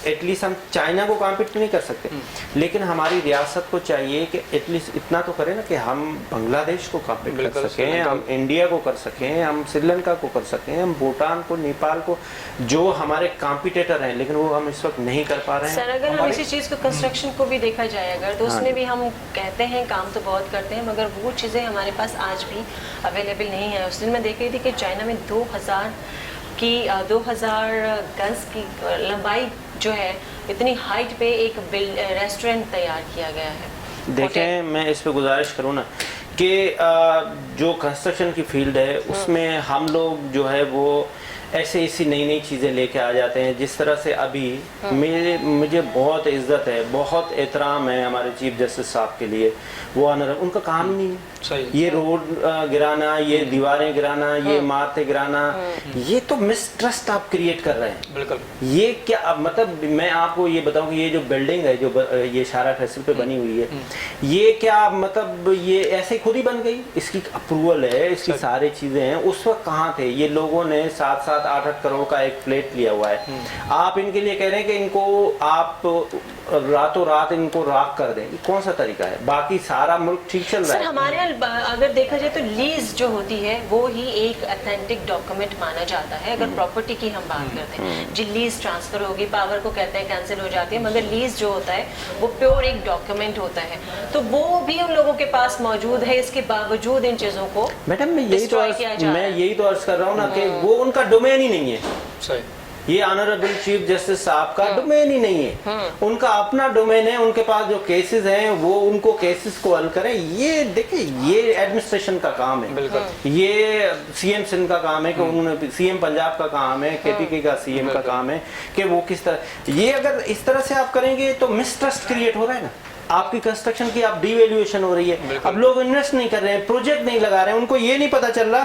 एटलीस्ट हम चाइना को कॉम्पीट नहीं कर सकते, लेकिन हमारी रियासत को चाहिए कि एटलीस्ट इतना तो करें ना कि हम बांग्लादेश को कॉम्पीट कर सकें, हम इंडिया को कर सकें, हम श्रीलंका को कर सकें, हम भूटान को, नेपाल को, जो हमारे कॉम्पिटिटर हैं, लेकिन वो हम इस वक्त नहीं कर पा रहे हैं। सर, अगर हम इसी चीज़ को कंस्ट्रक्शन को भी देखा जाए अगर, तो उसमें भी हम कहते हैं काम तो बहुत करते हैं, मगर वो चीज़ें हमारे पास आज भी अवेलेबल नहीं है। उस दिन मैं देख रही थी कि चाइना में 2000 गज की लंबाई जो है, इतनी हाइट पे एक रेस्टोरेंट तैयार किया गया है। देखें, मैं इस पे गुजारिश करूँ ना कि जो कंस्ट्रक्शन की फील्ड है उसमें हम लोग जो है वो ऐसी नई चीज़ें लेके आ जाते हैं। जिस तरह से अभी मुझे बहुत इज्जत है, बहुत एहतराम है हमारे चीफ जस्टिस साहब के लिए। वो उनका काम नहीं है ये रोड गिराना, ये दीवारें गिराना, ये इमारतें गिराना, ये तो मिसट्रस्ट आप क्रिएट कर रहे हैं। बिल्कुल। ये क्या मतलब, मैं आपको ये बताऊं कि ये जो बिल्डिंग है, जो ये शारा फैसल पे बनी हुई है, ये क्या मतलब ये ऐसे खुद ही बन गई? इसकी अप्रूवल है, इसकी सारी चीजें हैं। उस वक्त कहाँ थे ये लोगों ने? 7-7, 8-8 करोड़ का एक प्लेट लिया हुआ है। आप इनके लिए कह रहे हैं कि इनको आप रातों रात इनको राख कर दें, कौन सा तरीका है? बाकी सारा मुल्क ठीक चल रहा है। हमारे अगर देखा जाए तो लीज जो होती है वो ही एक ऑथेंटिक डॉक्यूमेंट माना जाता है। अगर प्रॉपर्टी की हम बात करते हैं, जी लीज ट्रांसफर होगी, पावर को कहते हैं कैंसिल हो जाती है, मगर लीज जो होता है वो प्योर एक डॉक्यूमेंट होता है, तो वो भी उन लोगों के पास मौजूद है। इसके बावजूद इन चीजों को मैडम मैं यही तो अर्ज कर रहा हूँ ना कि वो उनका डोमेन ही नहीं है। सही, ये ऑनरेबल चीफ जस्टिस साहब का डोमेन ही नहीं है, उनका अपना डोमेन है। उनके पास जो केसेस हैं वो उनको केसेस को हल करें। ये देखिए, ये एडमिनिस्ट्रेशन का काम है, ये सीएम सिंध का काम है कि उन्होंने, सीएम पंजाब का काम है, केपीके का सीएम का काम है कि वो किस तरह, ये अगर इस तरह से आप करेंगे तो मिसट्रस्ट क्रिएट हो रहा है ना। आपकी कंस्ट्रक्शन की आप डिवैल्यूएशन हो रही है। अब लोग इन्वेस्ट नहीं कर रहे हैं, प्रोजेक्ट नहीं लगा रहे हैं, उनको ये नहीं पता चल रहा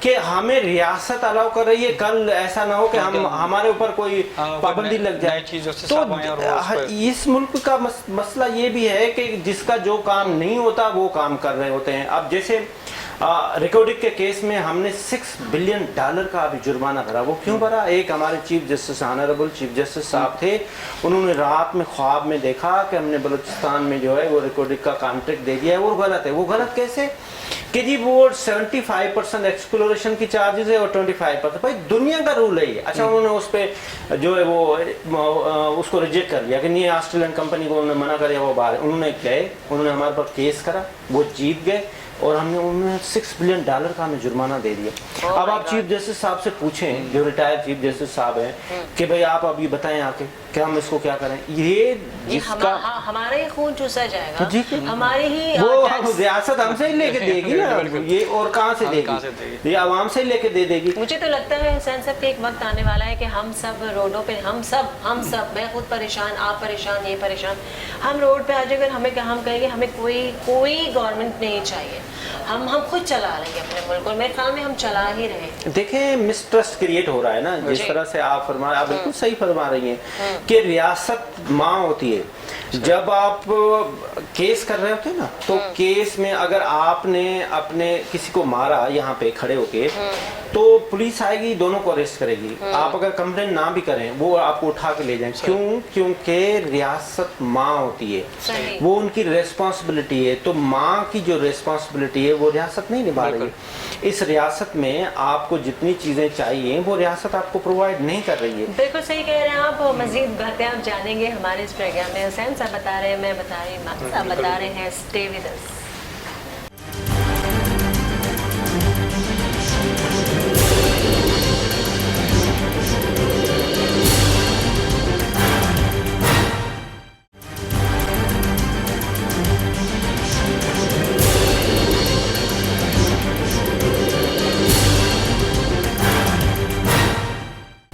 कि हमें रियासत अलाउ कर रही है, कल ऐसा ना हो कि हम हमारे ऊपर कोई पाबंदी लग जाए। तो इस मुल्क का मसला ये भी है कि जिसका जो काम नहीं होता वो काम कर रहे होते हैं। अब जैसे रिकॉर्डिंग के केस में हमने $6 बिलियन का अभी जुर्माना भरा। वो क्यों भरा? एक हमारे chief justice, honourable chief justice साहब थे, उन्होंने रात में ख्वाब में देखा कि हमने बलूचिस्तान में जो है वो रिकॉर्डिंग का कॉन्ट्रैक्ट दे दिया है, वो गलत है। वो गलत कैसे कि जी वो 75% एक्सप्लोरेशन की चार्जेस है और 25%, भाई दुनिया का रूल है ये। अच्छा, उन्होंने उस पर जो है वो उसको रिजेक्ट कर लिया कि नहीं, ऑस्ट्रेलियन कंपनी को उन्होंने मना कर दिया, वो बाहर। उन्होंने गए, उन्होंने हमारे पर केस करा, वो जीत गए और उन्होंने $6 बिलियन का हमें जुर्माना दे दिया। अब आप चीफ जस्टिस साहब से पूछें, जो रिटायर्ड चीफ जस्टिस साहब हैं, कि भाई आप अभी बताएं आके कि हम इसको क्या करें। ये जिसका हमारा ही खून चूसा जाएगा, जी, हमारे ही वो रियासत हमसे ही लेके देगी ना ये, और कहाँ से देगी? ये आवाम से ही लेके दे देगी। मुझे तो लगता है हुसैन साहब के एक वक्त आने वाला है कि हम सब रोडों पे, हम सब मैं खुद परेशान, आप परेशान, ये परेशान, हम रोड पे आ जाए, अगर हमें हम कहेंगे हमें कोई गवर्नमेंट नहीं चाहिए, हम खुद चला लेंगे अपने मुल्क, और मेरे ख्याल में हम चला ही रहे। देखें, मिसट्रस्ट क्रिएट हो रहा है ना, जिस तरह से आप फरमा, आप बिल्कुल सही फरमा रही हैं कि रियासत माँ होती है। जब आप केस कर रहे होते हैं ना, तो केस में अगर आपने अपने किसी को मारा यहाँ पे खड़े होके, तो पुलिस आएगी, दोनों को अरेस्ट करेगी। आप अगर कंप्लेंट ना भी करें, वो आपको उठा के ले जाएं। क्यों? क्योंकि रियासत माँ होती है, वो उनकी रेस्पॉन्सिबिलिटी है। तो माँ की जो रेस्पॉन्सिबिलिटी है वो रियासत नहीं निभा रही। इस रियासत में आपको जितनी चीजें चाहिए वो रियासत आपको प्रोवाइड नहीं कर रही है। बिल्कुल सही कह रहे हैं आप। मजीद बातें आप जानेंगे हमारे इस प्रोग्राम में। हुसैन साहब बता रहे हैं, मैं बता रही हूँ, माँ साहब बता रहे हैं। Stay with us.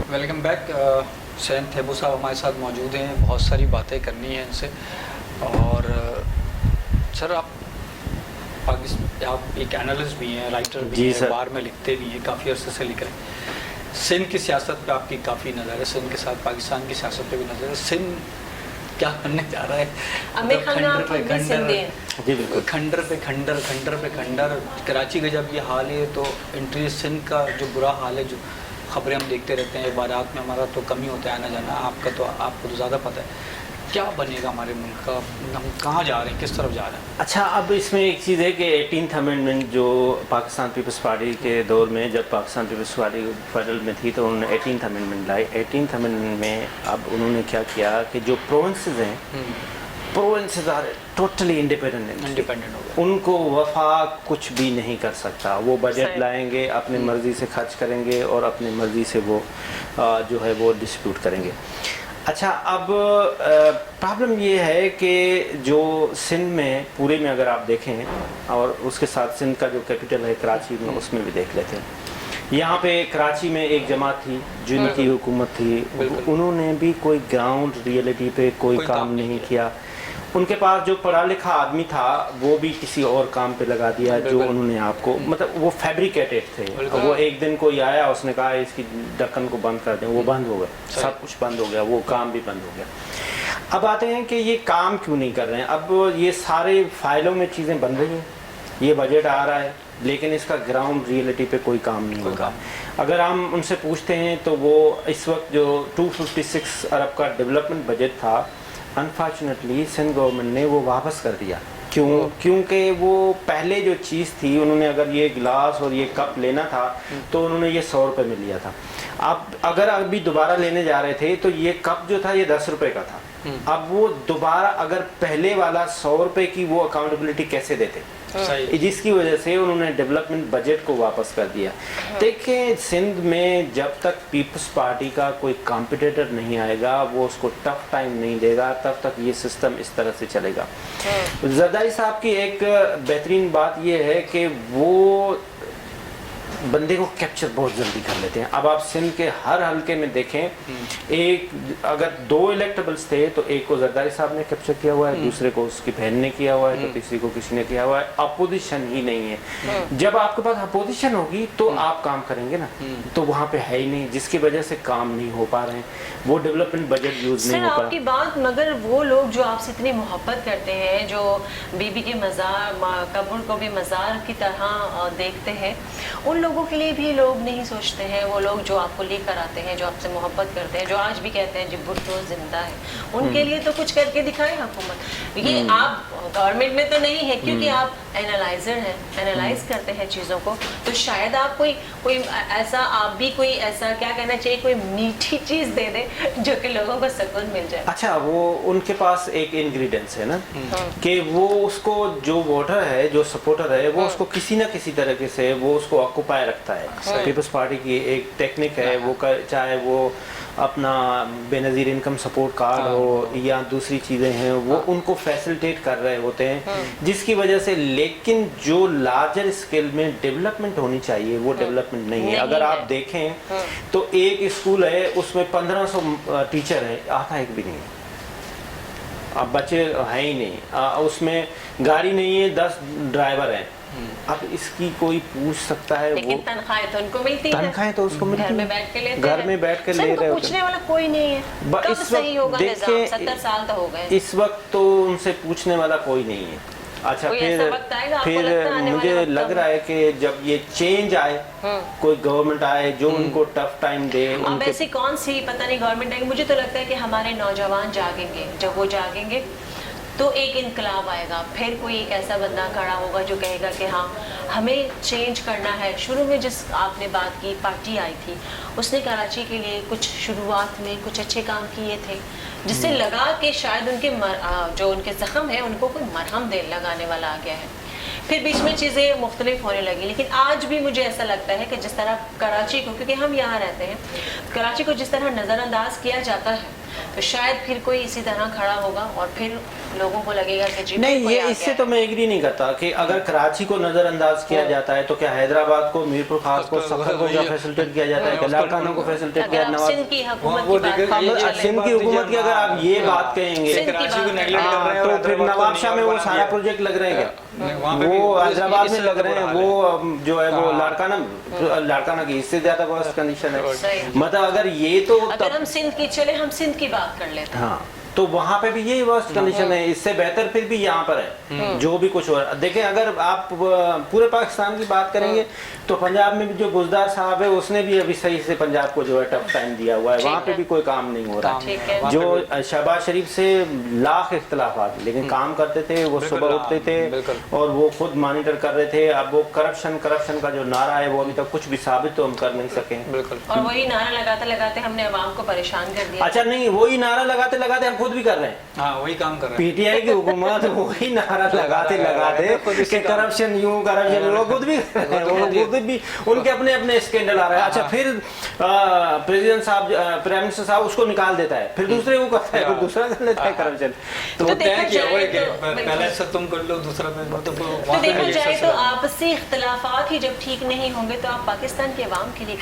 Welcome back. सैन थेबू साहब हमारे साथ मौजूद हैं, बहुत सारी बातें करनी है इनसे। और सर, आप एक एनालिस्ट भी हैं, राइटर भी हैं, अखबार में लिखते भी हैं, काफ़ी अरसे से लिख रहे हैं। सिंध की सियासत पे आपकी काफ़ी नज़र है, सिंध के साथ पाकिस्तान की सियासत पे भी नज़र है। सिंध क्या करने जा रहा है? खंडर पे खंडर। कराची का जब ये हाल है, तो एंट्री सिंध का जो बुरा हाल है, जो खबरें हम देखते रहते हैं, इबादत में हमारा तो कमी होता है आना जाना, आपको तो ज़्यादा पता है। क्या बनेगा हमारे मुल्क का? हम कहाँ जा रहे हैं, किस तरफ जा रहे हैं? अच्छा, अब इसमें एक चीज़ है कि 18th अमेंडमेंट जो पाकिस्तान पीपल्स पार्टी के दौर में, जब पाकिस्तान पीपल्स पार्टी फेडरल में थी, तो उन्होंने 18th अमेंडमेंट लाई। 18th अमेंडमेंट में अब उन्होंने क्या किया कि जो प्रोविंसेस हैं, प्रोविंसेस आर टोटली इंडिपेंडेंट हो गए। उनको वफा कुछ भी नहीं कर सकता। वो बजट लाएंगे, अपनी मर्जी से खर्च करेंगे और अपनी मर्जी से वो जो है वो डिस्ट्रीब्यूट करेंगे। अच्छा, अब प्रॉब्लम ये है कि जो सिंध में पूरे में अगर आप देखें, और उसके साथ सिंध का जो कैपिटल है कराची में, उसमें भी देख लेते हैं। यहाँ पे कराची में एक जमात थी जिनकी हुकूमत थी, उन्होंने भी कोई ग्राउंड रियलिटी पे कोई काम नहीं किया। उनके पास जो पढ़ा लिखा आदमी था वो भी किसी और काम पे लगा दिया, जो उन्होंने आपको, मतलब वो फैब्रिकेटेड थे। वो एक दिन कोई आया, उसने कहा इसकी ढक्कन को बंद कर दें, वो बंद हो गया, सब कुछ बंद हो गया, वो काम भी बंद हो गया। अब आते हैं कि ये काम क्यों नहीं कर रहे हैं। अब ये सारे फाइलों में चीज़ें बन रही हैं, ये बजट आ रहा है, लेकिन इसका ग्राउंड रियलिटी पे कोई काम नहीं होगा। अगर हम उनसे पूछते हैं तो वो इस वक्त जो 256 अरब का डेवलपमेंट बजट था, अनफॉर्चुनेटली सिंध गवर्नमेंट ने वो वापस कर दिया। क्यों? क्योंकि वो पहले जो चीज़ थी, उन्होंने अगर ये गिलास और ये कप लेना था तो उन्होंने ये 100 रुपये में लिया था। अब अगर अभी दोबारा लेने जा रहे थे तो ये कप जो था ये 10 रुपये का था। अब वो दोबारा अगर पहले वाला 100 रुपये की वो अकाउंटेबिलिटी कैसे देते, जिसकी वजह से उन्होंने डेवलपमेंट बजट को वापस कर दिया। देखिए, सिंध में जब तक पीपल्स पार्टी का कोई कॉम्पिटिटर नहीं आएगा, वो उसको टफ टाइम नहीं देगा, तब तक ये सिस्टम इस तरह से चलेगा। जरदारी साहब की एक बेहतरीन बात ये है कि वो बंदे को कैप्चर बहुत जल्दी कर लेते हैं। अब आप सिंध के हर हलके में देखें, एक अगर 2 इलेक्टेबल्स थे तो एक को जरदारी साहब ने कैप्चर किया हुआ है, दूसरे को उसकी बहन ने किया हुआ है, तो तीसरी को किसी ने किया हुआ है। अपोजिशन ही नहीं है। जब आपके पास अपोजिशन होगी तो आप काम करेंगे ना, तो वहाँ पे है ही नहीं, जिसकी वजह से काम नहीं हो पा रहे हैं, वो डेवलपमेंट बजट यूज नहीं हो पा रहा। आपकी बात, मगर वो लोग जो आपसे इतनी मोहब्बत करते हैं, जो बीबी के मज़ार, कब्र को भी मज़ार की तरह देखते हैं, उन लोगों के लिए भी लोग नहीं सोचते हैं। वो लोग जो आपको लेकर आते हैं, जो आपसे मोहब्बत करते हैं, जो आज भी कहते हैं जी भुट्टो जिंदा है, उनके लिए तो कुछ करके दिखाए हुकूमत। ये आप गवर्नमेंट में तो नहीं है, क्योंकि आप एनालाइजर हैं, एनालाइज करते हैं चीज़ों को, तो शायद आप कोई ऐसा, आप भी कोई ऐसा, क्या कहना चाहिए, कोई मीठी चीज़ दे दे जो कि लोगों को सुकून मिल जाए। अच्छा, वो उनके पास एक इंग्रेडिएंट्स है ना, कि वो उसको, जो वोटर है, जो सपोर्टर है, वो उसको किसी ना किसी तरीके से वो उसको ऑक्यूपाई रखता है। पीपल्स पार्टी की एक टेक्निक है, वो चाहे वो अपना बेनज़ीर इनकम सपोर्ट कार्ड हो या दूसरी चीज़ें हैं, वो उनको फैसिलिटेट कर रहे होते हैं, जिसकी वजह से, लेकिन जो लार्जर स्केल में डेवलपमेंट होनी चाहिए वो डेवलपमेंट नहीं है। अगर आप देखें तो एक स्कूल है, उसमें 1500 टीचर है, आधा एक भी नहीं है, अब बच्चे हैं ही नहीं, उसमें गाड़ी नहीं है, 10 ड्राइवर हैं। अब इसकी कोई पूछ सकता है, लेकिन वो तनख्वाहें तो उनको मिलती हैं, तनख्वाहें तो उसको मिलती घर हैं, में बैठ के लेते घर में बैठ के ले रहे होते पूछने वाला कोई नहीं है। कब इस सही वक्त होगा निजाम? देखिए, 70 साल तो हो गए इस वक्त तो उनसे पूछने वाला कोई नहीं है। अच्छा, कोई ऐसा वक्त आएगा, आपको लगता है आने वाले मुझे वक्त लग में? रहा है कि जब ये चेंज आए, कोई गवर्नमेंट आए जो उनको टफ टाइम दे, अब उनके ऐसी कौन सी पता नहीं गवर्नमेंट आएगी, मुझे तो लगता है कि हमारे नौजवान जागेंगे। जब वो जागेंगे तो एक इनकलाब आएगा, फिर कोई एक ऐसा बंदा खड़ा होगा जो कहेगा कि हाँ हमें चेंज करना है। शुरू में जिस आपने बात की, पार्टी आई थी, उसने कराची के लिए कुछ शुरुआत में कुछ अच्छे काम किए थे, जिससे लगा कि शायद उनके जो उनके जख्म है उनको कोई मरहम दे लगाने वाला आ गया है। फिर बीच में चीज़ें मुख्तलिफ होने लगी, लेकिन आज भी मुझे ऐसा लगता है कि जिस तरह कराची को, क्योंकि हम यहाँ रहते हैं, कराची को जिस तरह नज़रअंदाज किया जाता है, तो शायद फिर कोई इसी तरह खड़ा होगा और फिर लोगों को लगेगा कि जी नहीं, ये इससे तो मैं एग्री नहीं करता कि अगर कराची को नज़रअंदाज किया जाता है तो क्या हैदराबाद को, मीरपुर खास को, सफर को क्या फैसिलिटेट किया जाता है, लाड़काना को फैसिलिटेट किया, नवाज सिंध की हुकूमत की बात सिंध की हुकूमत की अगर आप ये बात कहेंगे तो फिर नवाब शाह में वो सारा प्रोजेक्ट लग रहे हैं, वो हैदराबाद में लग रहे हैं, वो जो है वो लाड़काना की इससे ज्यादा वर्स्ट कंडीशन है। मतलब अगर ये तो अगर हम सिंध की चले, हम सिंध की बात कर लेते हैं, हाँ, तो वहां पे भी यही वर्स्ट कंडीशन है, इससे बेहतर फिर भी यहाँ पर है जो भी कुछ हो रहा है। देखें, अगर आप पूरे पाकिस्तान की बात करेंगे तो पंजाब में भी जो गुजदार साहब है, उसने भी अभी सही से पंजाब को जो है टफ टाइम दिया हुआ है, वहाँ पे भी कोई काम नहीं हो रहा है। जो शहबाज शरीफ से लाख इख्तलाफात, लेकिन काम करते थे, वो सुबह उठते थे और वो खुद मॉनिटर कर रहे थे। अब वो करप्शन का जो नारा है, वो अभी तक कुछ भी साबित तो हम कर नहीं सके, और वही नारा लगाते लगाते हमने अवाम को परेशान कर दिया। अच्छा, नहीं, वही नारा लगाते लगाते हम खुद भी कर रहे हैं, हाँ, वही काम कर रहे हैं। पीटीआई की हुकूमत वही नारा लगाते लगाते कि करप्शन यूं, करप्शन, वो खुद भी उनके अपने अपने स्कैंडल आ रहा है। अच्छा, फिर प्रेसिडेंट साहब, प्राइम मिनिस्टर साहब उसको निकाल देता है, फिर दूसरे को करता है, फिर दूसरा कर लेता है करप्शन। तो देखा जाए तो पहले से तुम कर लो, दूसरा तो देखा जाए तो आपसी इख्तलाफात ही जब ठीक नहीं होंगे तो आप पाकिस्तान के अवाम के लिए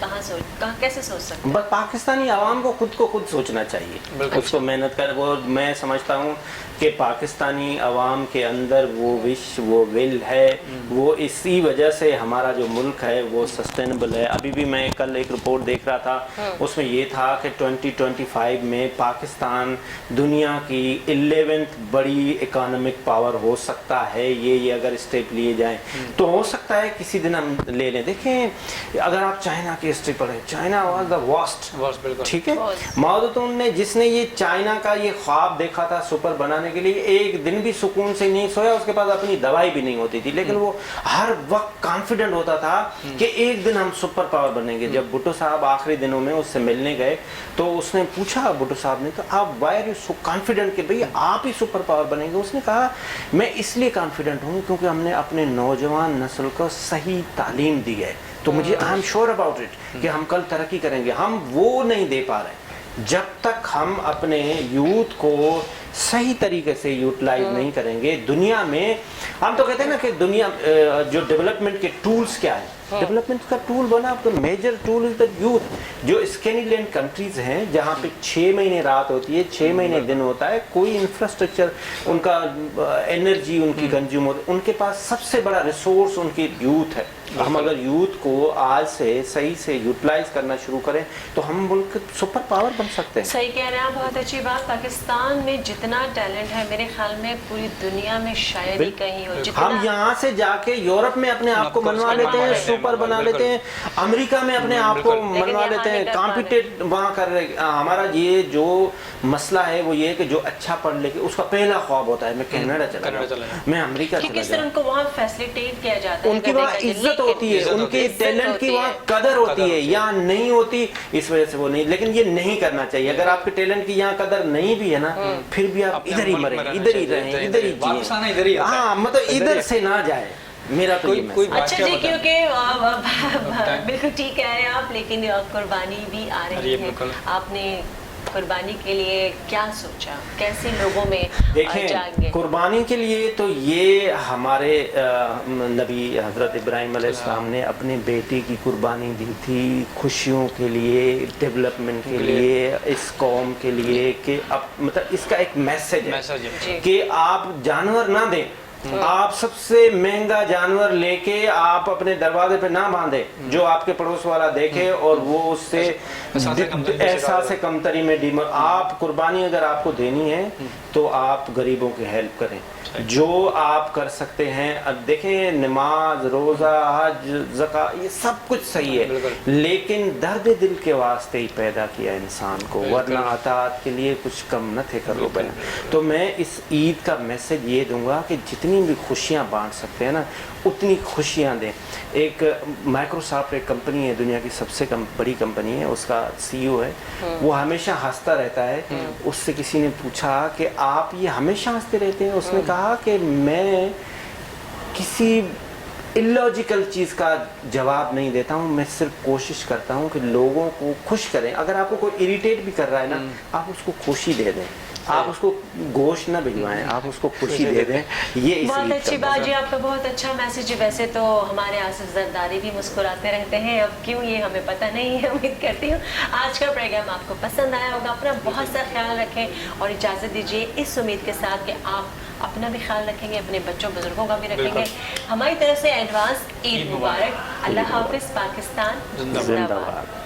कैसे सोच सकते हैं? बस पाकिस्तानी अवाम को खुद सोचना चाहिए, उसको मेहनत कर। वो मैं समझता हूँ कि पाकिस्तानी अवाम के अंदर वो विश, वो विल है, वो इसी वजह से हमारा जो मुल्क है वो सस्टेनेबल है। अभी भी मैं कल एक रिपोर्ट देख रहा था, उसमें ये था कि 2025 में पाकिस्तान दुनिया की 11th बड़ी इकोनॉमिक पावर हो सकता है। ये अगर स्टेप लिए जाएं तो हो सकता है किसी दिन हम ले लें। देखें, अगर आप चाइना की हिस्ट्री पढ़ें, चाइना वाज द वर्स्ट, ठीक है। माओ ज़ेडुंग ने, जिसने ये चाइना का ये ख्वाब देखा था सुपर बनाने के लिए, एक दिन भी सुकून से नहीं सोया, उसके पास अपनी दवाई भी नहीं होती थी, लेकिन वो हर वक्त कॉन्फिडेंट होता था कि एक दिन हम सुपर पावर बनेंगे। जब भुट्टो साहब आखिरी दिनों में उससे मिलने गए तो उसने पूछा, भुट्टो साहब ने, तो आप why are you so confident कि भैया आप ही सुपर पावर बनेंगे? उसने कहा, मैं इसलिए कॉन्फिडेंट हूँ क्योंकि हमने अपने नौजवान नस्ल को सही तालीम दी है, तो मुझे I am sure about it कि हम कल तरक्की करेंगे। हम वो नहीं दे पा रहे। जब तक हम अपने यूथ को सही तरीके से यूटिलाइज नहीं करेंगे, दुनिया में हम तो कहते हैं ना कि दुनिया जो डेवलपमेंट के टूल्स क्या है, डेवलपमेंट का टूल बना, तो major tool is the youth. जो स्कैंडिनेवियन कंट्रीज हैं जहाँ पे 6 महीने रात होती है, 6 महीने दिन होता है, कोई इंफ्रास्ट्रक्चर उनका एनर्जी उनकी कंज्यूम होती है, उनके पास सबसे बड़ा रिसोर्स उनकी यूथ है। हम अगर यूथ को आज से सही से यूटिलाइज करना शुरू करें तो हम मुल्क सुपर पावर बन सकते हैं। सही कह रहे हैं आप, बहुत अच्छी बात। पाकिस्तान में जितना टैलेंट है मेरे ख्याल में पूरी दुनिया में शायद ही कहीं हो। जितना हम यहाँ से जाके यूरोप में अपने आप को मनवा लेते हैं, सुपर बना लेते हैं, अमेरिका में अपने आप को मनवा लेते हैं, कॉम्पिटेट वहाँ कर रहे। हमारा ये जो मसला है वो ये है कि जो अच्छा पढ़ लेके उसका पहला ख्वाब होता है मैं कनाडा चला जाऊँ, मैं अमेरिका चला किस तरह जाऊँ। उनको वहाँ फैसिलिटेट किया जाता है, उनकी वहाँ इज्जत होती है, उनके टैलेंट की वहाँ कदर होती है, या नहीं होती, इस वजह से वो नहीं। लेकिन ये नहीं करना चाहिए। अगर आपके टैलेंट की यहाँ कदर नहीं भी है ना, फिर भी आप इधर ही मरें, इधर ही रहें, इधर ही जिए। हाँ, मतलब इधर से ना जाए, मेरा तो ये मैसेज। अच्छा जी, क्योंकि बिल्कुल ठीक कह रहे हैं आप, लेकिन कुर्बानी भी आ रही है। आपने कुर्बानी के लिए क्या सोचा, कैसे लोगों में देखें, जाएंगे? कुर्बानी के लिए तो ये हमारे नबी हज़रत इब्राहिम अलैहिस्सलाम ने अपने बेटे की कुर्बानी दी थी, खुशियों के लिए, डेवलपमेंट के लिए, इस कौम के लिए, कि अब मतलब इसका एक मैसेज है कि आप जानवर ना दें, आप सबसे महंगा जानवर लेके आप अपने दरवाजे पे ना बांधे जो आपके पड़ोस वाला देखे और वो उससे एहसास कमतरी में डीमर। आप कुर्बानी अगर आपको देनी है तो आप गरीबों की हेल्प करें, जो आप कर सकते हैं। अब देखें, नमाज, रोज़ा, हज, ज़का, ये सब कुछ सही है, लेकिन दर्द दिल के वास्ते ही पैदा किया इंसान को, वरना अतात के लिए कुछ कम न थे करो बना। तो मैं इस ईद का मैसेज ये दूंगा कि जितनी भी खुशियाँ बांट सकते हैं ना, उतनी खुशियाँ दें। एक माइक्रोसॉफ्ट एक कंपनी है, दुनिया की सबसे बड़ी कंपनी है, उसका CEO है, वो हमेशा हंसता रहता है। उससे किसी ने पूछा कि आप ये हमेशा हंसते रहते हैं? उसने कहा कि मैं किसी इलॉजिकल चीज़ का जवाब नहीं देता हूँ, मैं सिर्फ कोशिश करता हूँ कि लोगों को खुश करें। अगर आपको कोई इरिटेट भी कर रहा है ना, आप उसको खुशी दे दें, आप उसको गोश्त ना भिजवाएं, आप उसको खुशी दे दें। ये बहुत अच्छी बात जी, आपका बहुत अच्छा मैसेज है। वैसे तो हमारे आसिफ जरदारी भी मुस्कुराते रहते हैं, अब क्यों ये हमें पता नहीं है। उम्मीद करती हूँ आज का प्रोग्राम आपको पसंद आया होगा। अपना बहुत सा ख्याल रखें और इजाज़त दीजिए इस उम्मीद के साथ कि आप अपना भी ख्याल रखेंगे, अपने बच्चों बुजुर्गों का भी रखेंगे। हमारी तरफ से एडवांस ईद मुबारक। अल्लाह हाफिज़। पाकिस्तान जिंदाबाद।